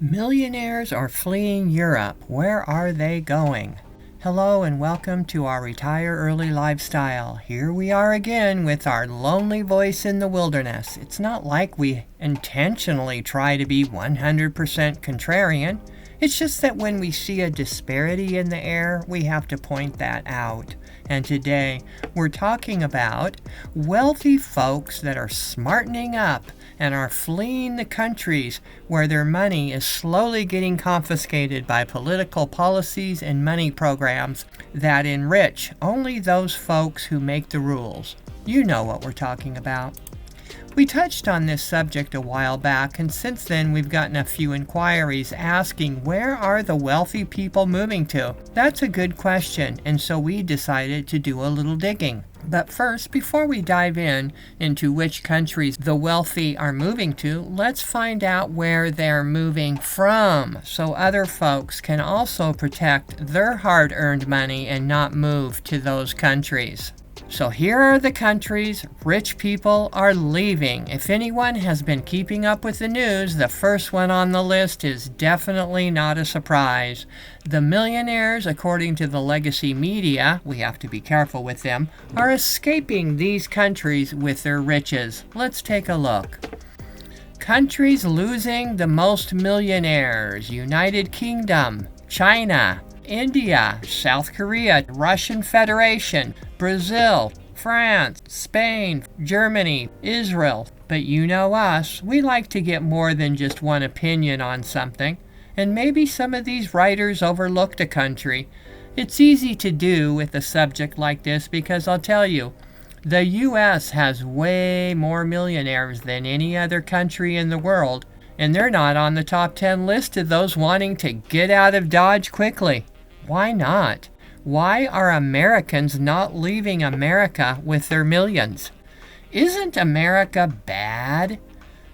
Millionaires are fleeing Europe. Where are they going? Hello and welcome to our Retire Early lifestyle. Here we are again with our lonely voice in the wilderness. It's not like we intentionally try to be 100% contrarian. It's just that when we see a disparity in the air, we have to point that out. And today, we're talking about wealthy folks that are smartening up and are fleeing the countries where their money is slowly getting confiscated by political policies and money programs that enrich only those folks who make the rules. You know what we're talking about. We touched on this subject a while back, and since then we've gotten a few inquiries asking where are the wealthy people moving to? That's a good question, and so we decided to do a little digging. But first, before we dive into which countries the wealthy are moving to, let's find out where they're moving from so other folks can also protect their hard-earned money and not move to those countries. So here are the countries rich people are leaving. If anyone has been keeping up with the news, the first one on the list is definitely not a surprise. The millionaires, according to the legacy media, we have to be careful with them, are escaping these countries with their riches. Let's take a look. Countries losing the most millionaires: United Kingdom, China, India, South Korea, Russian Federation, Brazil, France, Spain, Germany, Israel. But you know us, we like to get more than just one opinion on something, and maybe some of these writers overlooked a country. It's easy to do with a subject like this because I'll tell you, the U.S. has way more millionaires than any other country in the world, and they're not on the top 10 list of those wanting to get out of Dodge quickly. Why not? Why are Americans not leaving America with their millions? Isn't America bad?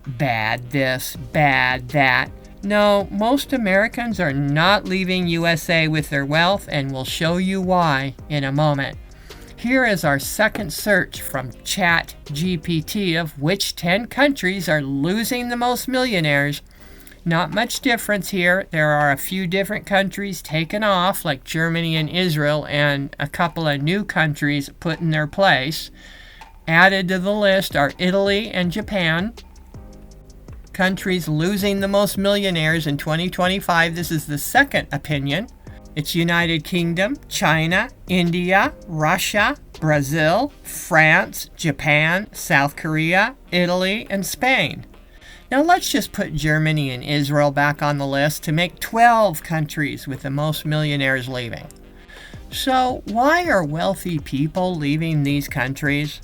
Bad this, bad that. No, most Americans are not leaving USA with their wealth, and we'll show you why in a moment. Here is our second search from ChatGPT of which 10 countries are losing the most millionaires. Not much difference here. There are a few different countries taken off, like Germany and Israel, and a couple of new countries put in their place. Added to the list are Italy and Japan. Countries losing the most millionaires in 2025. This is the second opinion. It's United Kingdom, China, India, Russia, Brazil, France, Japan, South Korea, Italy, and Spain. Now let's just put Germany and Israel back on the list to make 12 countries with the most millionaires leaving. So why are wealthy people leaving these countries?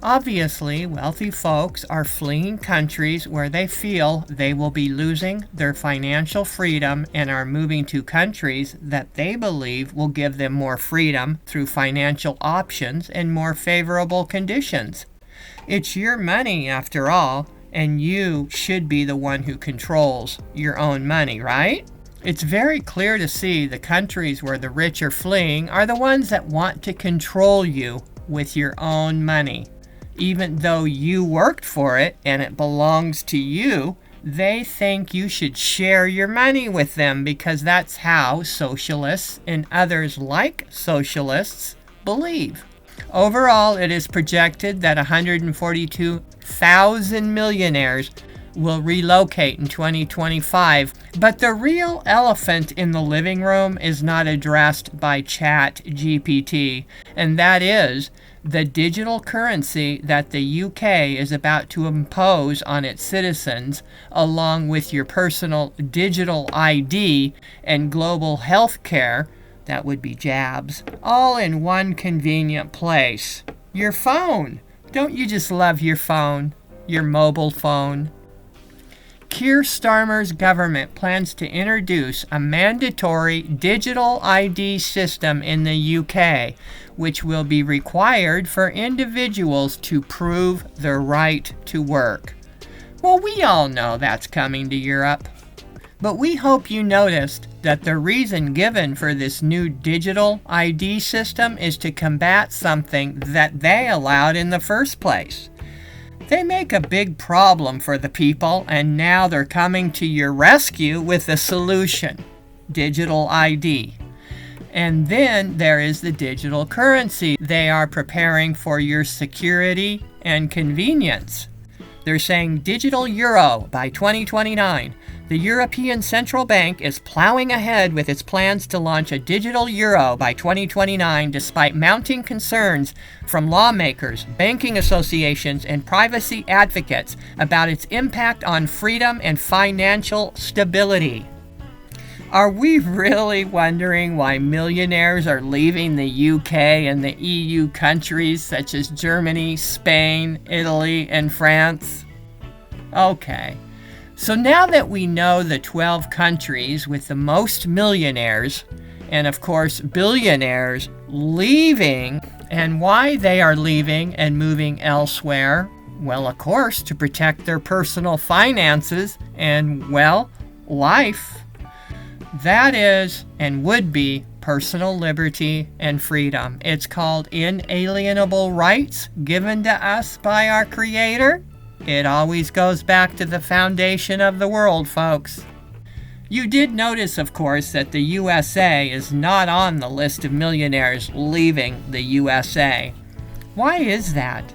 Obviously, wealthy folks are fleeing countries where they feel they will be losing their financial freedom and are moving to countries that they believe will give them more freedom through financial options and more favorable conditions. It's your money after all, and you should be the one who controls your own money, right? It's very clear to see the countries where the rich are fleeing are the ones that want to control you with your own money. Even though you worked for it and it belongs to you, they think you should share your money with them because that's how socialists and others like socialists believe. Overall, it is projected that 142,000 millionaires will relocate in 2025, but the real elephant in the living room is not addressed by ChatGPT, and that is the digital currency that the UK is about to impose on its citizens, along with your personal digital ID and global health care. That would be jabs, all in one convenient place. Your phone. Don't you just love your phone? Your mobile phone? Keir Starmer's government plans to introduce a mandatory digital ID system in the UK, which will be required for individuals to prove their right to work. Well, we all know that's coming to Europe. But we hope you noticed that the reason given for this new digital ID system is to combat something that they allowed in the first place. They make a big problem for the people, and now they're coming to your rescue with a solution: digital ID. And then there is the digital currency. They are preparing for your security and convenience. They're saying digital euro by 2029. The European Central Bank is plowing ahead with its plans to launch a digital euro by 2029 despite mounting concerns from lawmakers, banking associations, and privacy advocates about its impact on freedom and financial stability. Are we really wondering why millionaires are leaving the UK and the EU countries such as Germany, Spain, Italy, and France? Okay, so now that we know the 12 countries with the most millionaires, and of course billionaires, leaving, and why they are leaving and moving elsewhere, well, of course, to protect their personal finances and, well, life. That is, and would be, personal liberty and freedom. It's called inalienable rights given to us by our Creator. It always goes back to the foundation of the world, folks. You did notice, of course, that the USA is not on the list of millionaires leaving the USA. Why is that?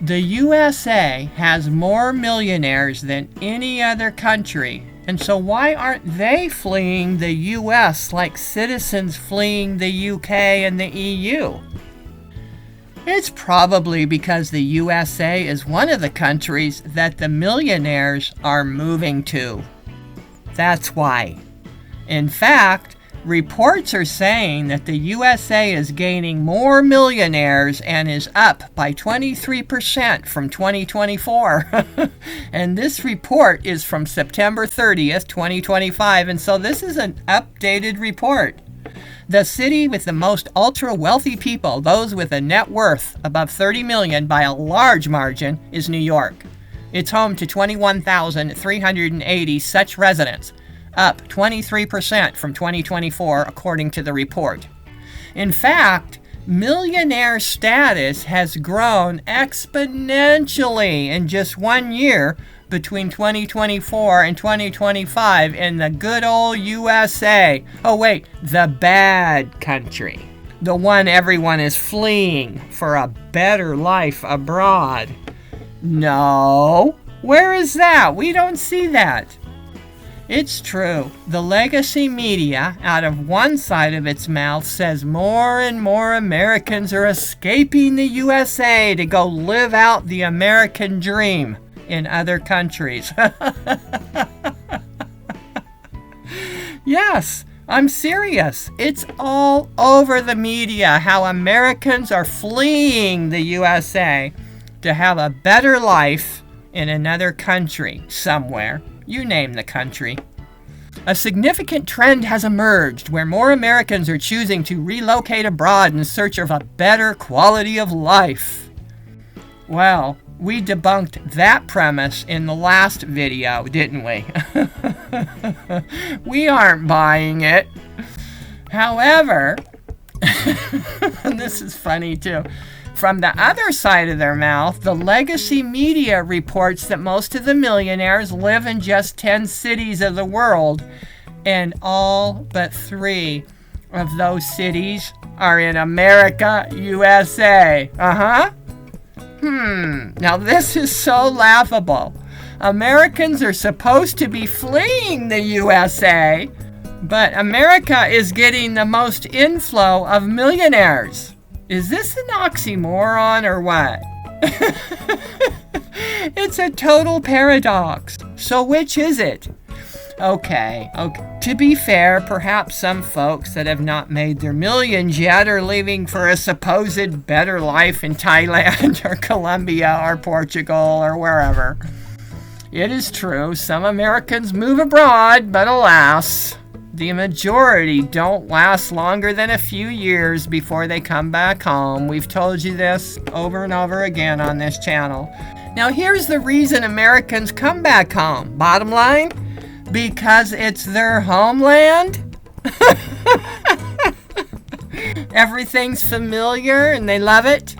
The USA has more millionaires than any other country. And so why aren't they fleeing the US like citizens fleeing the UK and the EU? It's probably because the USA is one of the countries that the millionaires are moving to. That's why. In fact, reports are saying that the USA is gaining more millionaires and is up by 23% from 2024. And this report is from September 30th, 2025, and so this is an updated report. The city with the most ultra-wealthy people, those with a net worth above $30 million by a large margin, is New York. It's home to 21,380 such residents, up 23% from 2024, according to the report. In fact, millionaire status has grown exponentially in just 1 year between 2024 and 2025 in the good old USA. Oh wait, the bad country. The one everyone is fleeing for a better life abroad. No, where is that? We don't see that. It's true. The legacy media, out of one side of its mouth, says more and more Americans are escaping the USA to go live out the American dream in other countries. Yes, I'm serious. It's all over the media how Americans are fleeing the USA to have a better life in another country somewhere. You name the country. A significant trend has emerged where more Americans are choosing to relocate abroad in search of a better quality of life. Well, we debunked that premise in the last video, didn't we? We aren't buying it. However, and this is funny too, from the other side of their mouth, the legacy media reports that most of the millionaires live in just 10 cities of the world, and all but 3 of those cities are in America, USA. Now this is so laughable. Americans are supposed to be fleeing the USA, but America is getting the most inflow of millionaires. Is this an oxymoron or what? It's a total paradox. So which is it? Okay. To be fair, perhaps some folks that have not made their millions yet are leaving for a supposed better life in Thailand or Colombia or Portugal or wherever. It is true, some Americans move abroad, but alas, the majority don't last longer than a few years before they come back home. We've told you this over and over again on this channel. Now here's the reason Americans come back home. Bottom line, because it's their homeland. Everything's familiar and they love it.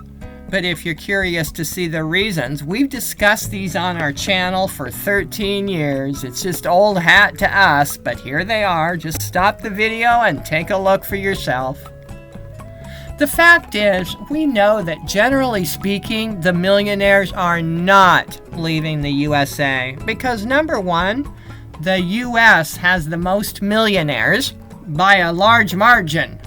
But if you're curious to see the reasons, we've discussed these on our channel for 13 years. It's just old hat to us, but here they are. Just stop the video and take a look for yourself. The fact is, we know that generally speaking, the millionaires are not leaving the USA because number one, the US has the most millionaires by a large margin.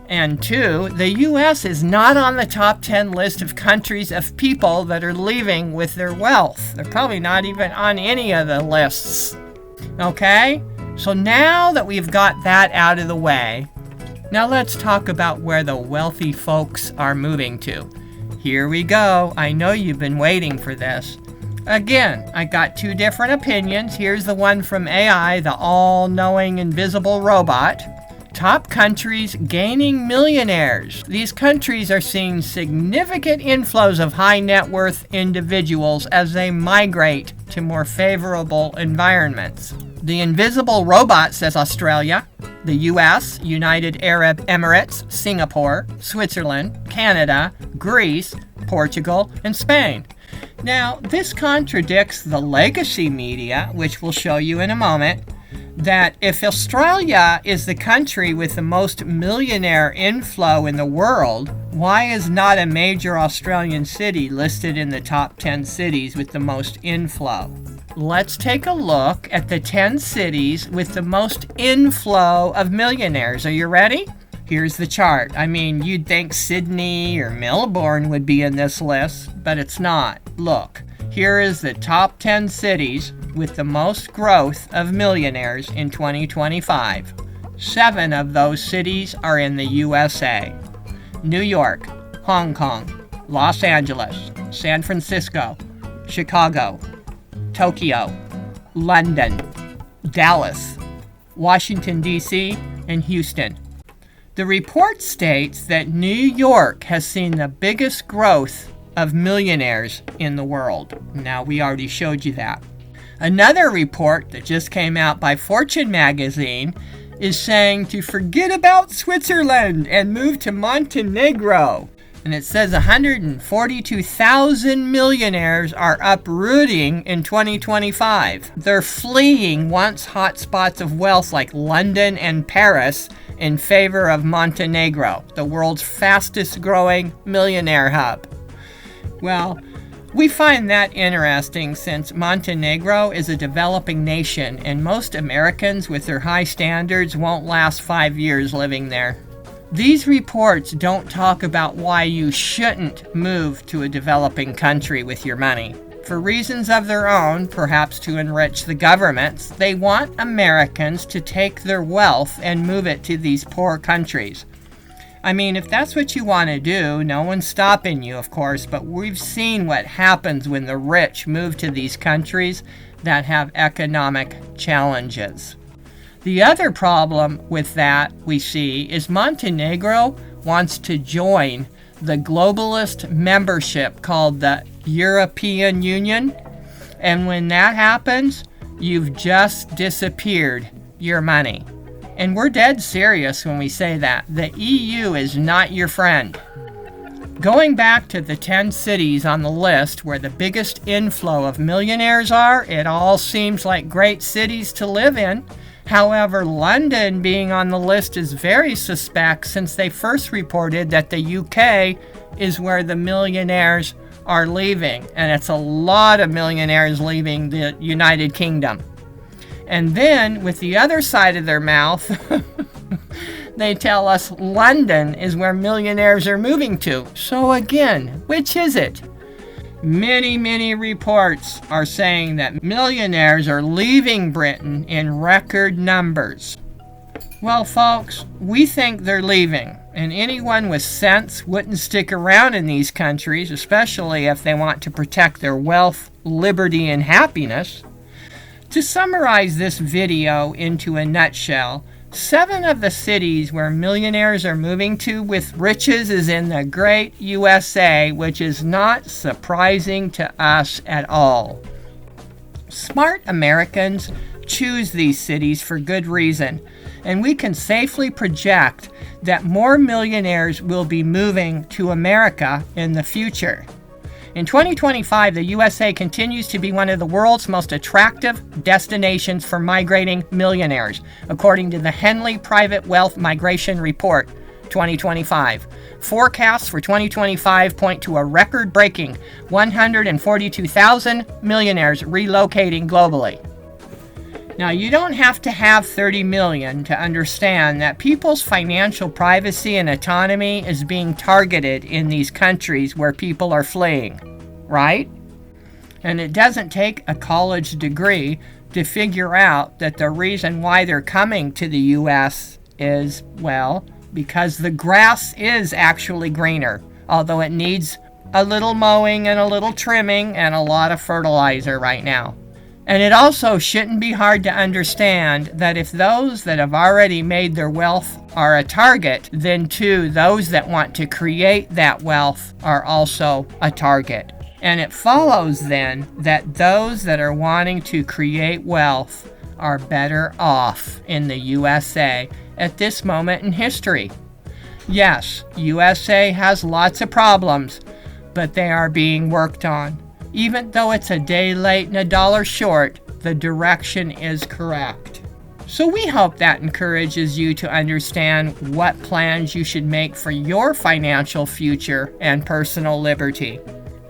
And two, the US is not on the top 10 list of countries of people that are leaving with their wealth. They're probably not even on any of the lists. Okay? So now that we've got that out of the way, now let's talk about where the wealthy folks are moving to. Here we go. I know you've been waiting for this. Again, I got two different opinions. Here's the one from AI, the all-knowing invisible robot. Top countries gaining millionaires. These countries are seeing significant inflows of high net worth individuals as they migrate to more favorable environments. The invisible robot says Australia, the US, United Arab Emirates, Singapore, Switzerland, Canada, Greece, Portugal, and Spain. Now, this contradicts the legacy media, which we'll show you in a moment, that if Australia is the country with the most millionaire inflow in the world, why is not a major Australian city listed in the top 10 cities with the most inflow? Let's take a look at the 10 cities with the most inflow of millionaires. Are you ready? Here's the chart. I mean, you'd think Sydney or Melbourne would be in this list, but it's not. Look, here is the top 10 cities with the most growth of millionaires in 2025. 7 of those cities are in the USA. New York, Hong Kong, Los Angeles, San Francisco, Chicago, Tokyo, London, Dallas, Washington, D.C., and Houston. The report states that New York has seen the biggest growth of millionaires in the world. Now, we already showed you that. Another report that just came out by Fortune magazine is saying to forget about Switzerland and move to Montenegro. And it says 142,000 millionaires are uprooting in 2025. They're fleeing once hotspots of wealth like London and Paris in favor of Montenegro, the world's fastest growing millionaire hub. Well, we find that interesting since Montenegro is a developing nation and most Americans with their high standards won't last 5 years living there. These reports don't talk about why you shouldn't move to a developing country with your money. For reasons of their own, perhaps to enrich the governments, they want Americans to take their wealth and move it to these poor countries. I mean, if that's what you want to do, no one's stopping you, of course, but we've seen what happens when the rich move to these countries that have economic challenges. The other problem with that we see is Montenegro wants to join the globalist membership called the European Union. And when that happens, you've just disappeared your money. And we're dead serious when we say that. The EU is not your friend. Going back to the 10 cities on the list where the biggest inflow of millionaires are, it all seems like great cities to live in. However, London being on the list is very suspect since they first reported that the UK is where the millionaires are leaving. And it's a lot of millionaires leaving the United Kingdom. And then, with the other side of their mouth, they tell us London is where millionaires are moving to. So again, which is it? Many reports are saying that millionaires are leaving Britain in record numbers. Well, folks, we think they're leaving, and anyone with sense wouldn't stick around in these countries, especially if they want to protect their wealth, liberty, and happiness. To summarize this video into a nutshell, 7 of the cities where millionaires are moving to with riches is in the great USA, which is not surprising to us at all. Smart Americans choose these cities for good reason, and we can safely project that more millionaires will be moving to America in the future. In 2025, the USA continues to be one of the world's most attractive destinations for migrating millionaires, according to the Henley Private Wealth Migration Report 2025. Forecasts for 2025 point to a record-breaking 142,000 millionaires relocating globally. Now, you don't have to have 30 million to understand that people's financial privacy and autonomy is being targeted in these countries where people are fleeing, right? And it doesn't take a college degree to figure out that the reason why they're coming to the U.S. is, well, because the grass is actually greener, although it needs a little mowing and a little trimming and a lot of fertilizer right now. And it also shouldn't be hard to understand that if those that have already made their wealth are a target, then too, those that want to create that wealth are also a target. And it follows then that those that are wanting to create wealth are better off in the USA at this moment in history. Yes, USA has lots of problems, but they are being worked on. Even though it's a day late and a dollar short, the direction is correct. So we hope that encourages you to understand what plans you should make for your financial future and personal liberty.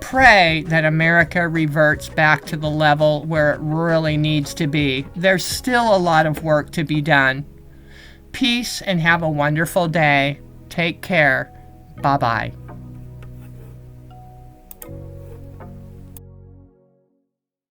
Pray that America reverts back to the level where it really needs to be. There's still a lot of work to be done. Peace and have a wonderful day. Take care. Bye-bye.